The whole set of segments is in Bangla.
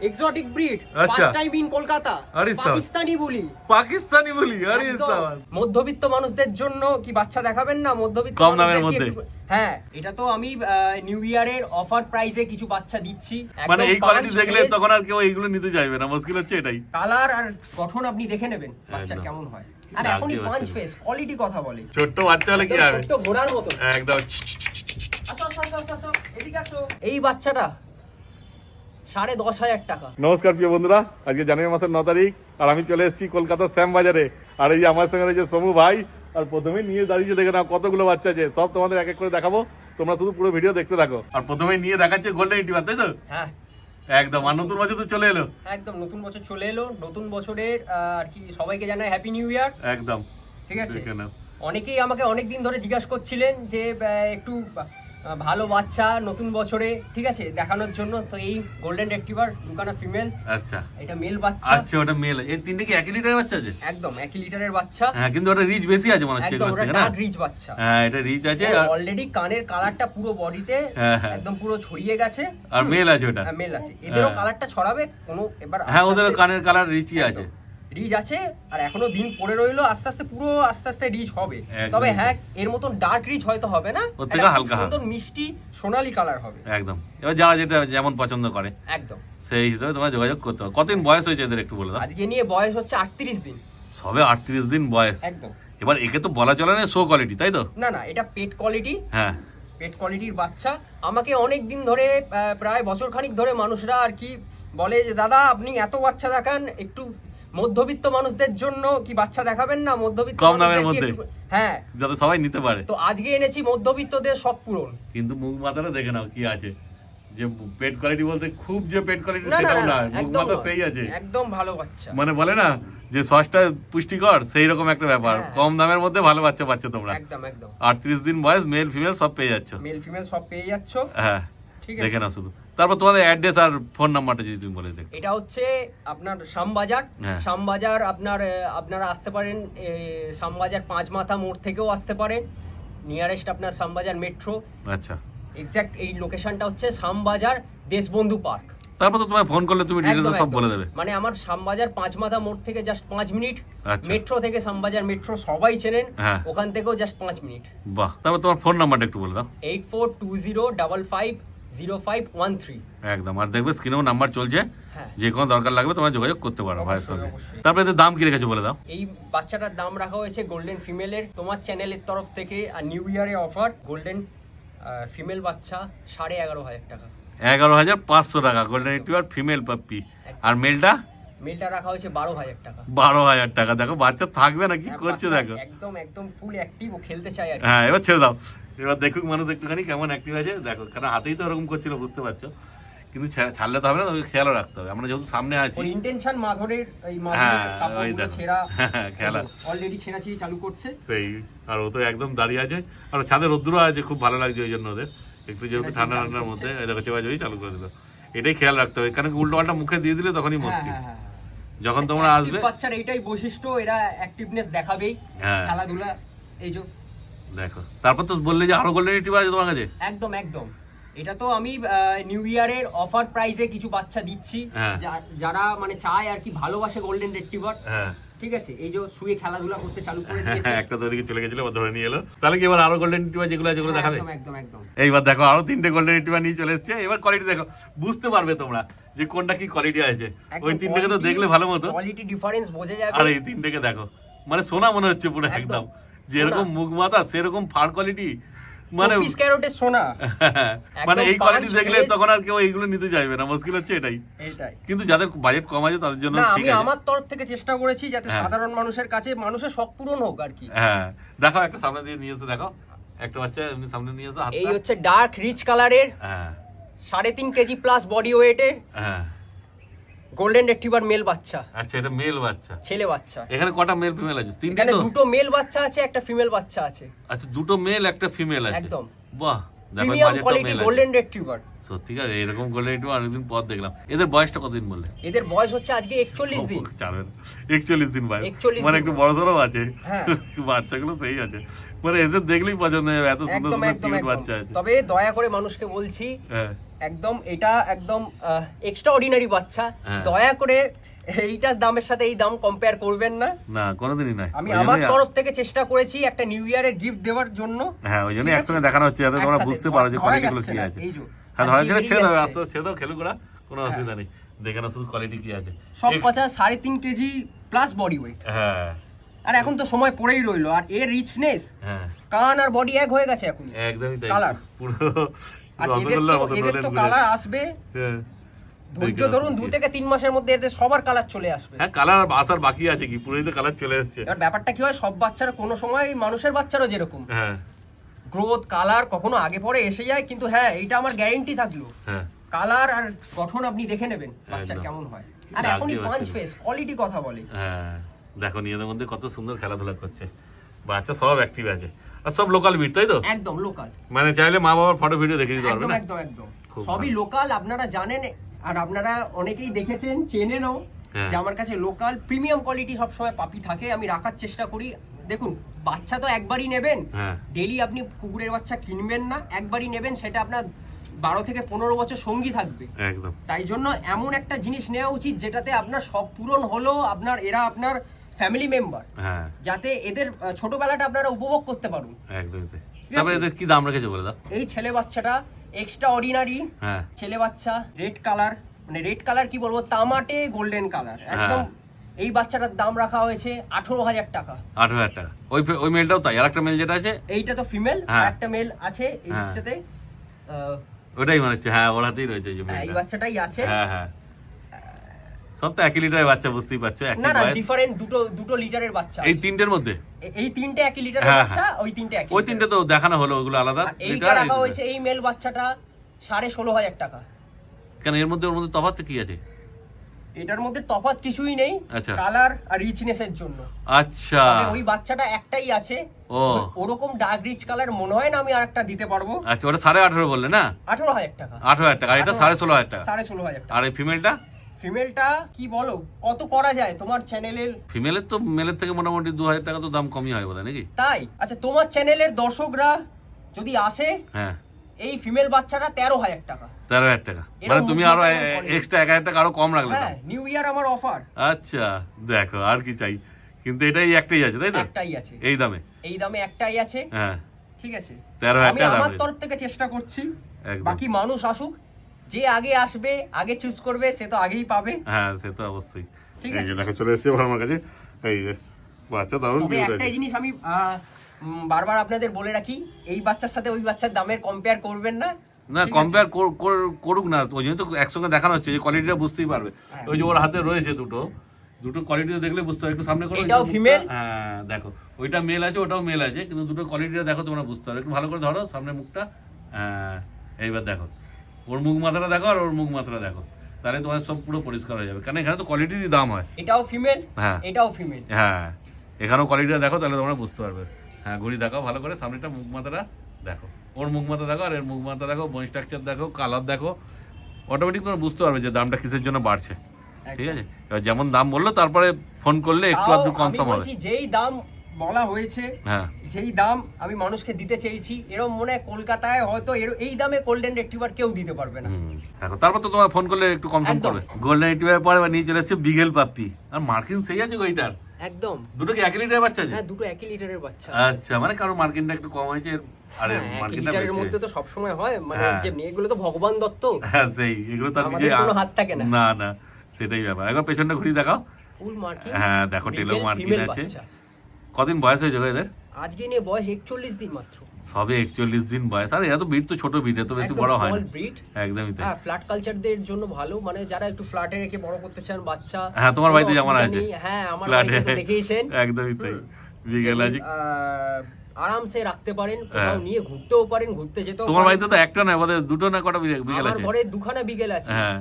এক্সোটিক ব্রিড আচ্ছা। ফার্স্ট টাইম ইন কলকাতা আরে সাবাস। পাকিস্তানি বুলি আরে একদম। সাবাস। মধ্যবিত্ত মানুষদের জন্য কি বাচ্চা দেখাবেন না? মধ্যবিত্ত কম দামের মানুষদের কি মধ্যে। হ্যাঁ, এটা তো আমি নিউ ইয়ারের অফার প্রাইসে কিছু বাচ্চা দিচ্ছি। মানে এই কোয়ালিটি দেখলে তখন আর কেউ এইগুলো নিতে চাইবে না, মুশকিল হচ্ছে এটাই। কালার আর গঠন আপনি দেখে নেবেন বাচ্চার একদম। কেমন হয়। আর লাগছে এখনই পাঁচ বাচ্চাদের। ফেস কোয়ালিটি কথা বলে। ছোট্ট বাচ্চা হলে কি একদম হবে? ছোট্ট ঘোড়ার মতো। একদম আসো, আসো, আসো, আসো, আসো, এদিকে আসো। এই বাচ্চাটা 10,500 টাকা। নমস্কার প্রিয় বন্ধুরা, আজকে জানুয়ারি মাসের 9 তারিখ আর আমি চলে এসেছি কলকাতার শ্যাম বাজারে। আর এই যে আমার সঙ্গে রয়েছে সমু ভাই, আর প্রথমেই নিয়ে দাঁড়িয়েছে, দেখে নাও কতগুলো বাচ্চা আছে। সব তোমাদের এক এক করে দেখাবো, তোমরা শুধু পুরো ভিডিও দেখতে থাকো। আর প্রথমে নিয়ে দেখাচ্ছে গোল্ডেন রিট্রিভার, তাই তো? হ্যাঁ একদম। আর নতুন বছর তো চলে এলো। একদম, নতুন বছর চলে এলো। নতুন বছরের আর কি সবাইকে জানাই হ্যাপি নিউ ইয়ার। একদম ঠিক আছে। দেখে নাও। অনেকেই আমাকে অনেক দিন ধরে জিজ্ঞাসা করছিলেন যে একটু ভালো বাচ্চা নতুন বছরে, ঠিক আছে, দেখানোর জন্য। তো এই গোল্ডেন রিট্রিভার দুখানা ফিমেল, আচ্ছা এটা মেল বাচ্চা। আচ্ছা, ওটা মেল। এই তিনটে কি 1 লিটারের বাচ্চা আছে? একদম 1 লিটারের বাচ্চা। হ্যাঁ, কিন্তু ওটা রিচ বেশি আছে মনে হচ্ছে একদম, এগুলোর ওটা থেকে, না? ডার্ক রিচ বাচ্চা। হ্যাঁ, এটা রিচ আছে। আর অলরেডি কানের কালারটা পুরো বডিতে হ্যাঁ, হ্যাঁ। একদম পুরো ছড়িয়ে গেছে। আর মেল আছে ওটা। মেল আছে, এদেরও হ্যাঁ। কালারটা ছড়াবে কোনো এবার। হ্যাঁ, ওদেরও কানের কালার রিচই আছে। রিচ আছে, আর এখনো দিন পড়ে রইলো। আস্তে আস্তে রিচ হবে। একদম। তবে হ্যাঁ, এর মতন ডার্ক রিচ হয়তো হবে না, ওর থেকে একটা খুব হালকা সুন্দর মিষ্টি সোনালী কালার হবে। একদম। এবার যারা যেটা যেমন পছন্দ করে একদম। সেই হিসাবে তোমরা যোগাযোগ করতে হবে। কতদিন বয়স হয়েছে এদের একটু বলে দাও। আজকে নিয়ে বয়স হচ্ছে 38 দিন। সবে 38 দিন বয়স। একদম। এবার একে তো বলা চলে না শো কোয়ালিটি, তাই তো? না না, এটা পেট কোয়ালিটি। হ্যাঁ, পেট কোয়ালিটির বাচ্চা। আমাকে অনেক দিন ধরে প্রায় বছর খানিক ধরে মানুষরা আর কি বলে যে দাদা আপনি এত বাচ্চা দেখান, একটু মধ্যবিত্ত মানুষদের জন্য কি বাচ্চা দেখাবেন না? মধ্যবিত্ত কম দামের মানুষদের কি মধ্যে। একটু- হ্যাঁ, যাতে সবাই নিতে পারে। তো আজকে এনেছি মধ্যবিত্তদের শখ পূরণ। কিন্তু মুখ মাথাটা দেখে নাও কি আছে। যে পেট কোয়ালিটি বলতে খুব যে পেট কোয়ালিটি না না সেটাও না, না, মুখ একদম মাথা নয়। সেই আছে। একদম ভালো বাচ্চা। মানে বলে না যে সসটা পুষ্টিকর, সেই রকম একটা ব্যাপার। হ্যাঁ। কম দামের মধ্যে ভালো বাচ্চা পাচ্ছ তোমরা। একদম একদম। 38 দিন বয়স, মেল ফিমেল সব পেয়ে যাচ্ছ। মেল ফিমেল সব পেয়ে যাচ্ছ। হ্যাঁ, ঠিক দেখে আছে। নাও শুধু। তারপর তোমাদের অ্যাড্রেস আর ফোন নাম্বারটা যদি তুমি বলে দেখো। এটা হচ্ছে আপনার শ্যামবাজার। হ্যাঁ। শ্যামবাজার আপনারা আসতে পারেন শ্যামবাজার 5 মাথা মোড় থেকেও আসতে পারেন। নিয়ারেস্ট আপনার শ্যামবাজার মেট্রো। আচ্ছা, এক্স্যাক্ট এই লোকেশনটা হচ্ছে শ্যামবাজার দেশবন্ধু পার্ক। তারপর তো তোমায় ফোন করলে তুমি ডিটেলস একদম, সব একদম। বলে দেবে। মানে আমার শ্যামবাজার 5 মাথা মোড় থেকে জাস্ট 5 মিনিট। আচ্ছা। মেট্রো থেকে শ্যামবাজার মেট্রো সবাই চেনেন। হ্যাঁ। ওখান থেকেও জাস্ট 5 মিনিট। বাহ, তারপর তোমার ফোন নাম্বারটা একটু বলে দাও। 8420550513। একদম। আর দেখবে স্ক্রিনেও নাম্বার চলছে, হ্যাঁ। যে কোনো দরকার লাগবে তোমরা যোগাযোগ করতে পারো ভাইয়ের অবশ্যই, সঙ্গে। অবশ্যই। তারপরে এদের দাম কি রেখেছো বলে দাও। এই বাচ্চাটার দাম রাখা হয়েছে গোল্ডেন ফিমেলের তোমার চ্যানেলের তরফ থেকে। আর নিউ ইয়ারে অফার গোল্ডেন ফিমেল বাচ্চা 11,500 টাকা। 11,500 টাকা গোল্ডেন রিট্রিভার ফিমেল পাপ্পি। আর মেলটা মেলটা রাখা হয়েছে 12,000 টাকা। 12,000 টাকা। দেখো বাচ্চা থাকবে না, কি করছে বাচ্চা দেখো। একদম একদম ফুল অ্যাক্টিভ, ও খেলতে চায় আর কি। হ্যাঁ, এবার ছেড়ে দাও। এবার দেখুক মানুষ একটুখানি কেমন অ্যাক্টিভ আছে। দেখো, কারণ হাতেই তো ওরকম করছিল, বুঝতে পারছো। কিন্তু ছাড়লে তো হবে না, ওকে খেয়ালও রাখতে হবে। আমরা যেহেতু সামনে আছি। ওর ইন্টেনশন মাধুরের এই হ্যাঁ, ওই কাপড়গুলো দেখো। ছেঁড়া। হ্যাঁ, খেলা। অলরেডি ছেঁড়াছিড়ি চালু করছে। সেই। আর ও তো একদম দাঁড়িয়ে আছে। আর ছাদে রোদ্দুরও আছে, খুব ভালো লাগছে ওই জন্য ওদের। একটু যেহেতু ঠান্ডা ঠান্ডার মধ্যে এই দেখো চেবাচেবি চালু করে দিল। এটাই খেয়াল রাখতে হবে, কারণ উল্টো পাল্টা মুখে দিয়ে দিলে তখনই হ্যাঁ মুশকিল। হ্যাঁ হ্যাঁ। যখন তোমরা আসবে। বাচ্চার এইটাই বৈশিষ্ট্য, এরা অ্যাক্টিভনেস দেখাবেই। হ্যাঁ। খেলাধুলা এই যে দেখো, তারপর তো বললে যে আরো গোল্ডেন রিট্রিভার আছে তোমার কাছে। একদম একদম। এটা তো আমি নিউ ইয়ারের অফার প্রাইসে কিছু বাচ্চা দিচ্ছি। হ্যাঁ। যারা মানে চায় আর কি, ভালোবাসে গোল্ডেন রিট্রিভার। হ্যাঁ, ঠিক আছে, এই যে শুয়ে খেলাধুলা করতে চালু করে দিয়েছে। একটা তো ওদিকে চলে গেছিল, ও ধরে নিয়ে এলো। তাহলে কি এবার আরো গোল্ডেন রিট্রিভার যেগুলো আছে ওগুলো দেখাবে? একদম একদম একদম। এইবার দেখো আরো 3টে গোল্ডেন রিট্রিভার নিয়ে চলে এসেছে। এবার কোয়ালিটি দেখো, বুঝতে পারবে তোমরা যে কোনটা কি কোয়ালিটি আছে। ওই 3টেকে তো দেখলে ভালো মতো। কোয়ালিটি ডিফারেন্স বোঝা যাবে। আর এই 3টেকে দেখো, মানে সোনা মনে হচ্ছে পুরো একদম। একদম। যেরকম মুখ মাথা সেরকম ফার কোয়ালিটি, মানে 24 ক্যারেটের সোনা। মানে এই একদম কোয়ালিটি punch দেখলে face। তখন আর কেউ এইগুলো নিতে চাইবে না, মুশকিল হচ্ছে এটাই। এইটাই। কিন্তু যাদের বাজেট কম আছে তাদের জন্য না, ঠিক আমি আছে। আমার তরফ থেকে চেষ্টা করেছি যাতে হ্যাঁ। সাধারণ মানুষের কাছে মানুষের শখ পূরণ হোক আর কি। হ্যাঁ, দেখো একটা সামনে দিয়ে নিয়ে এসে দেখো, একটা বাচ্চা এমনি সামনে নিয়ে এসে এই হাতটা। হচ্ছে ডার্ক রিচ কালারের হ্যাঁ 3.5 কেজি প্লাস বডি ওয়েটের হ্যাঁ। গোল্ডেন রিট্রিভার মেল বাচ্চা, আচ্ছা, এটা মেল বাচ্চা। ছেলে বাচ্চা। এখানে কটা মেল ফিমেল আছে? 3টে এখানে তো? দুটো মেল বাচ্চা আছে, একটা ফিমেল বাচ্চা আছে। আচ্ছা, দুটো মেল একটা ফিমেল আছে। একদম। বাহ, দেখো প্রিমিয়াম বাজেটটা কোয়ালিটি মেল আছে। Golden retriever. সত্যিকার এরকম গোল্ডেন রিট্রিভার অনেকদিন পর দেখলাম। এদের বয়সটা কতদিন বললে? এদের বয়স হচ্ছে আজকে 41 দিন। 41 দিন বয়স। 41 মানে দিন একটু বয়স। বড় সড়ো আছে। হ্যাঁ। বাচ্চাগুলো সেই আছে, মানে এসে দেখলেই পছন্দ হবে, এত সুন্দর একদম সুন্দর একদম কিউট একদম। বাচ্চা আছে। তবে দয়া করে মানুষকে বলছি, হ্যাঁ একদম এটা একদম এক্সট্রা অর্ডিনারি বাচ্চা, হ্যাঁ। দয়া করে এইটার দামের সাথে এই দাম কম্পেয়ার করবেন না। না কোনোদিনই নয়। আমি ওই আমার জন্যই- তরফ থেকে চেষ্টা করেছি একটা নিউ ইয়ারের গিফট দেওয়ার জন্য। হ্যাঁ ওই জন্য ঠিক আছে? একসঙ্গে দেখানো হচ্ছে যাতে তোমরা একসাথে বুঝতে পারো যে ধরা কোয়ালিটি গুলো যাচ্ছে কি না, আছে। এই যে। হ্যাঁ ধরা আর যাচ্ছে, কি ছেড়ে দাও, বেরিয়ে আস্তে আস্তে ছেড়ে দাও, খেলুক ওরা, কোনো অসুবিধা নেই। দেখে না শুধু কোয়ালিটি কি আছে। সব বাচ্চা 3.5 কেজি প্লাস বডি ওয়েট। হ্যাঁ আর এখন তো সময় পড়েই রইলো, আর এর রিচনেস, হ্যাঁ কান আর বডি এক হয়ে গেছে এখন। একদমই তাই, Colour। পুরো আর রসগোল্লার মতো এদের নলেন তো ঘুরে। কালার আসবে, হ্যাঁ। ধৈর্য দেখে ধরুন, আসছি। 2 থেকে 3 মাসের মধ্যে এদের সবার কালার চলে আসবে। হ্যাঁ কালার আসার বাকি আছে কি, পুরোই তো কালার চলে এসছে। এবার ব্যাপারটা কি হয়, সব বাচ্চারা কোনো সময় মানুষের বাচ্চারও যেরকম হ্যাঁ গ্রোথ কালার কখনো আগে পরে এসে যায়, কিন্তু হ্যাঁ এইটা আমার গ্যারেন্টি থাকলো, হ্যাঁ কালার আর গঠন আপনি দেখে নেবেন বাচ্চার একদম। কেমন হয়। আর লাগছে এখনই পাঁচ বাচ্চাদের। ফেস কোয়ালিটি কথা বলে। হ্যাঁ দেখো নিজেদের মধ্যে কত সুন্দর খেলাধুলা করছে, বাচ্চা সব অ্যাক্টিভ আছে, আর সব লোকাল বিট, তাই তো? একদম লোকাল, মানে চাইলে মা বাবার ফটো ভিডিও দেখে দিতে পারবে একদম না? একদম একদম খুব সবই ভালো। লোকাল, আপনারা জানেন আর আপনারা অনেকেই দেখেছেন চেনেনও হ্যাঁ। যে আমার কাছে লোকাল প্রিমিয়াম কোয়ালিটি সবসময় পাপি থাকে, আমি রাখার চেষ্টা করি। দেখুন বাচ্চা তো একবারই নেবেন, হ্যাঁ ডেলি আপনি কুকুরের বাচ্চা কিনবেন না, একবারই নেবেন, সেটা আপনার 12 থেকে 15 বছর সঙ্গী থাকবে। একদম তাই জন্য এমন একটা জিনিস নেওয়া উচিত যেটাতে আপনার শখ পূরণ হলো, এরা আপনার ফ্যামিলি মেম্বার, হ্যাঁ যাতে এদের ছোটবেলাটা আপনারা উপভোগ করতে পারুন। একদমই তাই। ঠিক তবে আছে? এদের কি দাম রেখেছে বলে দাও? এই ছেলে বাচ্চাটা এক্সট্রা অর্ডিনারি হ্যাঁ ছেলে বাচ্চা, রেড কালার, মানে রেড কালার কি বলবো, তামাটে গোল্ডেন কালার একদম। এই বাচ্চাটার দাম রাখা হয়েছে 18,000 টাকা। 8,000 টাকা। ওই মেলটাও তাই, আর একটা মেল যেটা আছে এইটা তো ফিমেল, হ্যাঁ। আর একটা মেল আছে হ্যাঁ। এইটাতে। ওটাই মনে হচ্ছে, হ্যাঁ ওর হাতেই রয়েছে এই যে এই মেলটা। বাচ্চাটাই আছে। হ্যাঁ হ্যাঁ সব তো 1 লিটারের বাচ্চা, বুঝতেই পারছো, একই না না, বয়স। ডিফারেন্ট দুটো লিটারের বাচ্চা এই আছে। তিনটের মধ্যে এই তিনটে 1 লিটারের হ্যাঁ, বাচ্চা, ওই তিনটে 1 ওই তিনটে তো দেখানো হলো, ওগুলো আলাদা এইটা লিটার। রাখা হয়েছে এই মেল বাচ্চাটা 16,500 টাকা। কেন ওর মধ্যে তফাৎ কি আছে? এটার মধ্যে তফাৎ কিছুই নেই, আচ্ছা। কালার আর রিচনেসের জন্য। আচ্ছা তবে ওই বাচ্চাটা একটাই আছে, ও ওরকম ডার্ক রিচ কালার মনে হয় না আমি আরেকটা দিতে পারবো। আচ্ছা, ওটা 18.5 বললে না? 18,000 টাকা। 18,000 টাকা, আর এটা 16,500 টাকা। 16,500 টাকা। আর এই ফিমেলটা? ফিমেলটা কি বলো, কত করা যায় তোমার চ্যানেলের? ফিমেলের তো মেলের থেকে মোটামুটি 2,000 টাকা তো দাম কমই হয় বোধহয়, নাকি? তাই আচ্ছা, তোমার চ্যানেলের দর্শকরা যদি আসে, হ্যাঁ এই ফিমেল বাচ্চাটা 13,000 টাকা। 13,000 টাকা, এরকম মানে তুমি আরো মুখে কেমন এক্সট্রা 1,000 টাকা আরো কম রাখলে হ্যাঁ, দাম। নিউ ইয়ার আমার অফার। আচ্ছা দেখো, আর কি চাই, কিন্তু এটাই একটাই আছে, তাই তো? একটাই আছে, এই দামে? এই দামে একটাই আছে। হ্যাঁ ঠিক আছে, 13,000 আমি টাকা আমার দাম। তরফ থেকে চেষ্টা করছি, একদম। বাকি মানুষ আসুক, যে আগে আসবে আগে চুজ করবে সে তো আগেই পাবে। হ্যাঁ সে তো অবশ্যই। ঠিক এই আছে। যে দেখো চলে এসেছে আমার কাছে, এই যে বাচ্চা দারুণ তবে কিউট একটাই আছে। জিনিস আমি বারবার আপনাদের বলে রাখি, এই বাচ্চার সাথে ওই বাচ্চার দামের কম্পেয়ার করবেন না। না ঠিক আছে? কম্পেয়ার করুক না, ওই জন্য তো একসঙ্গে দেখানো হচ্ছে, যে কোয়ালিটিটা বুঝতেই পারবে। হ্যাঁ। ওই যে ওর হাতে রয়েছে দুটো কোয়ালিটিটা দেখলে বুঝতে হবে। একটু সামনে করো, এটাও মুখটা। female? হ্যাঁ দেখো, ওইটা মেল আছে ওটাও মেল আছে, কিন্তু দুটো কোয়ালিটিটা দেখো তোমরা বুঝতে পারবে। একটু ভালো করে ধরো সামনে মুখটা, হ্যাঁ এইবার দেখো ওর মুখ মাথাটা দেখো আর ওর মুখ মাথাটা দেখো, তাহলে তোমার সব পুরো পরিষ্কার হয়ে যাবে, কারণ এখানে তো কোয়ালিটিরই দাম হয়। এটাও ফিমেল, হ্যাঁ। এটাও ফিমেল। হ্যাঁ এখানেও কোয়ালিটিটা দেখো, তাহলে তোমরা বুঝতে পারবে। হ্যাঁ ঘুরি দেখাও ভালো করে, সামনেটা মুখ মাথাটা দেখো, ওর মুখ মাথা দেখো আর এর মুখ মাথা দেখো, বোন স্ট্রাকচার দেখো, কালার দেখো, অটোমেটিক তোমরা বুঝতে পারবে যে দামটা কিসের জন্য বাড়ছে। ঠিক আছে, এবার যেমন দাম বললো তারপরে ফোন করলে একটু আধটু কম আমি সম হবে। বলছি, যেই দাম বলা হয়েছে, হ্যাঁ যেই দাম আমি মানুষকে দিতে চেয়েছি, এরকম মনে হয় কলকাতায় হয়তো এই দামে গোল্ডেন রেট্রিভার কেউ দিতে পারবে না। দেখো তারপর তো তোমার ফোন করলে একটু কম সম একদম। করবে। গোল্ডেন রিট্রিভার পরে এবার নিয়ে চলে এসেছে বিগেল পাপ্পি, আর মার্কিন সেই আছে ওইটার। একদম, দুটো কি 1 লিটারের বাচ্চা আছে? হ্যাঁ দুটো 1 লিটারের বাচ্চা। আচ্ছা, মানে কারো মার্কিনটা একটু কম হয়েছে আর এর হ্যাঁ, 1 মার্কিনটা লিটারের বেশি। মধ্যে তো সবসময় হয়, মানে হ্যাঁ। যেমনি এগুলো তো ভগবান দত্ত, হ্যাঁ সেই, এগুলো তার আমাদের নিজে কোনো হাত থাকে না। না না, সেটাই ব্যাপার। একবার পেছনটা ঘুরিয়ে দেখাও। ফুল মার্কিং। হ্যাঁ দেখো টেলো মার্কিন আছে। কদিন বয়স হয়েছে গো এদের? আজকে নিয়ে বয়স 41 দিন মাত্র। সবে 41 দিন বয়স, আর এত বিট তো ছোট বিট, এত বেশি একদম বড় হয় small না। breed। একদমই তাই। হ্যাঁ, ফ্ল্যাট কালচারদের জন্য ভালো, মানে যারা একটু ফ্ল্যাটে রেখে বড় করতে চান বাচ্চা। হ্যাঁ তোমার কোনো বাড়িতে যেমন অসুবিধা আছে। নেই। হ্যাঁ আমার ফ্ল্যাটে। বাড়িতে তো দেখেইছেন। একদমই তাই। বিকেল আছে। আরামসে রাখতে পারেন, কোথাও হ্যাঁ। নিয়ে ঘুরতেও পারেন, ঘুরতে যেতেও তোমার পারেন। বাড়িতে তো একটা না, আমাদের দুটো না কটা বিকেল আমার আছে? ঘরে দুখানা বিকেল আছে। হ্যাঁ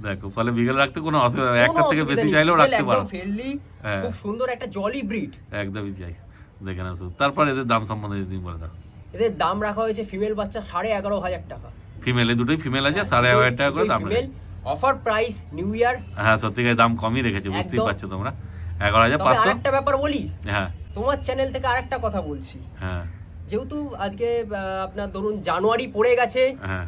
দেখো, ফলে বিকেল রাখতে কোনো অসুবিধা নেই, কোনো একটা থেকে অসুবিধা বেশি নেই, চাইলেও বিকেল রাখতে পারো। একদম friendly, হ্যাঁ। খুব সুন্দর একটা জলি ব্রিড। একদমই চাই, দেখে না শুধু। তারপর এদের দাম সম্বন্ধে যদি বলে দাও। এদের দাম রাখা হয়েছে ফিমেল বাচ্চা 11,500 টাকা। ফিমেলে দুটোই ফিমেল আছে, 11,500 টাকা করে দাম রেখেছে। Offer price new year. হ্যাঁ সত্যিকার দাম কমই রেখেছে, বুঝতেই একদম। পারছো তোমরা। তবে 11,500। আরেকটা ব্যাপার বলি, হ্যাঁ তোমার চ্যানেল থেকে আরেকটা কথা বলছি। হ্যাঁ যেহেতু আজকে আপনার ধরুন জানুয়ারি পড়ে গেছে, হ্যাঁ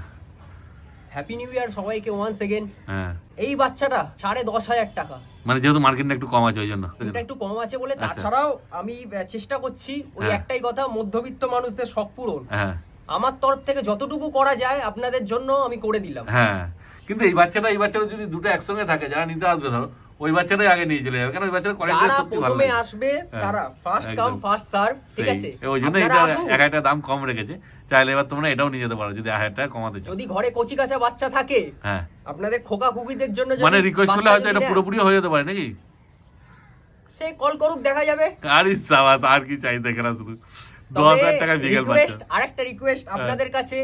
হ্যাপি নিউ ইয়ার সবাইকে ওয়ান্স এগেন। হ্যাঁ এই বাচ্চাটা 10,500 টাকা, মানে যেহেতু মার্কেটটা একটু কম আছে ওই জন্য। এটা একটু কম আছে বলে। আচ্ছা। তাছাড়াও আমি চেষ্টা করছি ওই হ্যাঁ। একটাই কথা, মধ্যবিত্ত মানুষদের শখ পূরণ। হ্যাঁ আমার তরফ থেকে যতটুকু করা যায় আপনাদের জন্য আমি করে দিলাম। হ্যাঁ, কিন্তু এই বাচ্চাটা যদি দুটো একসঙ্গে থাকে, যারা নিতে আসবে ধরো ওই বাচ্চাটাই আগে নিয়ে চলে যাবে, কারণ ওই বাচ্চাটা কোয়ালিটি যারা সত্যি ভালো প্রথমে লাগে। আসবে হ্যাঁ, তারা ফার্স্ট কাম একদম। ফার্স্ট সার্ভ, ঠিক আছে? ওই জন্য আপনারা এটা আসুন। এক একটা দাম কম রেখেছে, চাইলে এবার তোমরা এটাও নিয়ে যেতে পারো যদি 1000 টাকা কমাতে চাও। যদি ঘরে কচি কাঁচা বাচ্চা থাকে, হ্যাঁ, আপনাদের খোকা খুকিদের জন্য যদি মানে রিকোয়েস্ট করলে বাচ্চা হয়তো যদি এটা নেন, পুরোপুরি হয়ে যেতে পারে নাকি? সে কল করুক, দেখা যাবে। আরে সাবাস, আর কি চাই দেখে না, শুধু তবে 10,000 টাকা বিকেল রিকোয়েস্ট, বাচ্চা। আরেকটা রিকোয়েস্ট আপনাদের কাছে,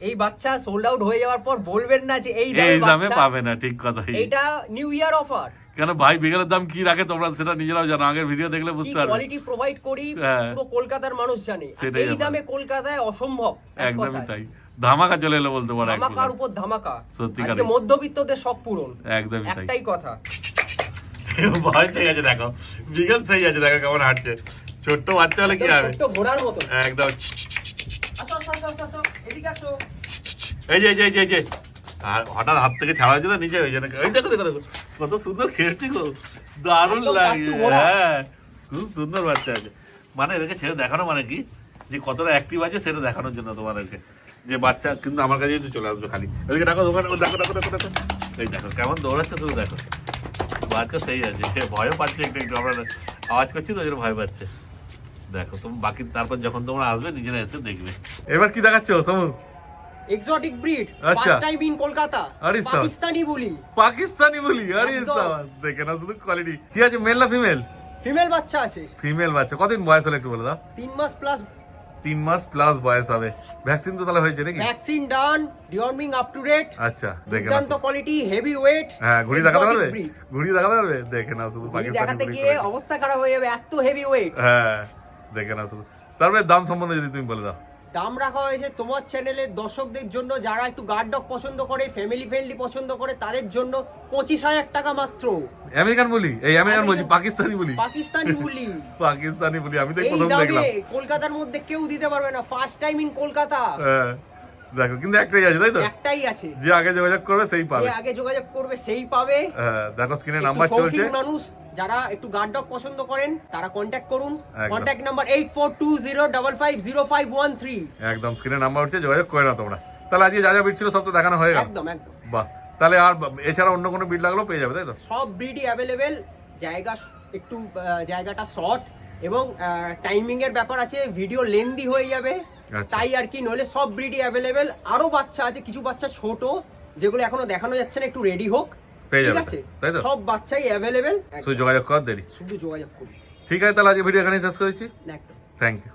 এই বাচ্চা সোল্ড আউট হয়ে যাওয়ার পর বলবেন না যে এই এই দামে বাচ্চা। পাবে না, ঠিক কথা। এটা নিউ ইয়ার অফার। কেন ভাই, বিকেলের দাম কি রাখে তোমরা সেটা নিজেরাও জানো, আগের ভিডিও দেখলে কি বুঝতে পারবে। কোয়ালিটি প্রোভাইড করি হ্যাঁ। পুরো কলকাতার মানুষ জানে। আর সেটাই এই ব্যাপার। দামে কলকাতায় অসম্ভব, এক একদমই কথায়। তাই, ধামাকা চলে এলো বলতে পারো। ধামাকার উপর ধামাকা। সত্যিকারে। আজকে মধ্যবিত্তদের শখ পূরণ, একদমই তাই। একটাই কথা। ভয় সেই আছে, দেখো বিকেল সেই আছে, দেখো কেমন হাঁটছে। ছোট্ট বাচ্চা হলে কি হবে, ছোট্ট ঘোড়ার মতো। একদম। আসো আসো আসো আসো, আসো এদিকে আসো। এই যে এই যে এই যে এই যে, আর হঠাৎ হাত থেকে ছাড়া হয়েছে তো নিচে হয়ে যায়। ওই দেখো দেখো দেখো কত সুন্দর খেলছে গো, দারুণ একদম লাগে। কাট্টু ঘোড়া। হ্যাঁ, খুব সুন্দর বাচ্চা আছে। মানে এদেরকে ছেড়ে দেখানো মানে কি, যে কতটা অ্যাক্টিভ আছে সেটা দেখানোর জন্য তোমাদেরকে, যে বাচ্চা কিন্তু আমার কাছেই তো চলে আসবে খালি। এদিকে দেখো দোকানে, দেখো দেখো দেখো দেখো, এই দেখো কেমন দৌড়াচ্ছে, শুধু দেখো। বাচ্চা সেই আছে, ভয়ও পাচ্ছে একটু একটু, আমরা আওয়াজ করছি তো ওই জন্য ভয় পাচ্ছে। দেখো তুমি বাকি, তারপর যখন তোমরা আসবে নিজেরা এসে দেখবে। এবার কি দেখাচ্ছ সমু? এক্সোটিক ব্রিড, আচ্ছা। ফার্স্ট টাইম ইন কলকাতা, আরে সাবাস। পাকিস্তানি বুলি। পাকিস্তানি বলি, আরে একদম। সাবাস, দেখে না শুধু কোয়ালিটি। কি আছে, মেল না ফিমেল? ফিমেল বাচ্চা আছে, ফিমেল বাচ্চা। কতদিন বয়স হলো একটু বলে দাও। 3 মাস প্লাস। 3 মাস প্লাস বয়স হবে। ভ্যাকসিন তো তাহলে হয়েছে নাকি? Vaccine done, deworming up to date. আচ্ছা, দেখে না দুর্দান্ত কোয়ালিটি, হেভি ওয়েট। হ্যাঁ, ঘুড়ি দেখাতে পারবে? ঘুড়ি দেখাতে পারবে? দেখে না শুধু পাকিস্তানি দেখাতে ঘুড়ি গিয়ে করে। অবস্থা খারাপ হয়ে যাবে, এত হেভি ওয়েট। হ্যাঁ, দেখে না শুধু। তারপরে দাম সম্বন্ধে যদি তুমি বলে দাও। দাম রাখা হয়েছে তোমার চ্যানেলের দর্শকদের জন্য, যারা একটু গার্ড ডগ পছন্দ করে, ফ্যামিলি ফ্রেন্ডলি পছন্দ করে, তাদের জন্য 25,000 টাকা মাত্র। আমেরিকান বলি, এই আমেরিকান বলছি, পাকিস্তানি বলি। পাকিস্তানি বুলি। পাকিস্তানি বলি, আমি তো এই প্রথম দেখলাম। দামে কলকাতার মধ্যে কেউ দিতে পারবে না, ফার্স্ট টাইম ইন কলকাতা। হ্যাঁ, দেখো কিন্তু একটাই আছে, তাই তো? একটাই আছে, যে আগে যোগাযোগ করবে সেই পাবে। যে আগে যোগাযোগ করবে সেই পাবে। হ্যাঁ, দেখো স্ক্রিনে একটু নাম্বার চলছে। শৌখিন মানুষ যারা একটু গার্ড ডগ পছন্দ করেন তারা কন্ট্যাক্ট করুন। একদম। Contact number 8420550513। একদম স্ক্রিনে নাম্বার উঠছে, যোগাযোগ করে নাও তোমরা। তাহলে আজকে যা যা বিট ছিল সব তো দেখানো হয়ে গেল। একদম একদম। বাহ, তাহলে আর এছাড়া অন্য কোনো বিট লাগলেও পেয়ে যাবে, তাই তো? সব ব্রিডই অ্যাভেলেবেল। জায়গা একটু জায়গাটা শর্ট এবং টাইমিং এর ব্যাপার আছে, ভিডিও লেন্দি হয়ে যাবে, আচ্ছা। তাই আর কি। নইলে সব ব্রিডই অ্যাভেলেবেল। আরো বাচ্চা আছে, কিছু বাচ্চা ছোট যেগুলো এখনো দেখানো যাচ্ছে না, একটু রেডি হোক, পেয়ে ঠিক যাবে, আছে? তাই তো? সব বাচ্চাই অ্যাভেলেবেল, শুধু যোগাযোগ কর দেরি। শুধু যোগাযোগ করুন। ঠিক আছে, তাহলে আজকে ভিডিও এখানেই শেষ করে দিচ্ছি। একদম। Thank you.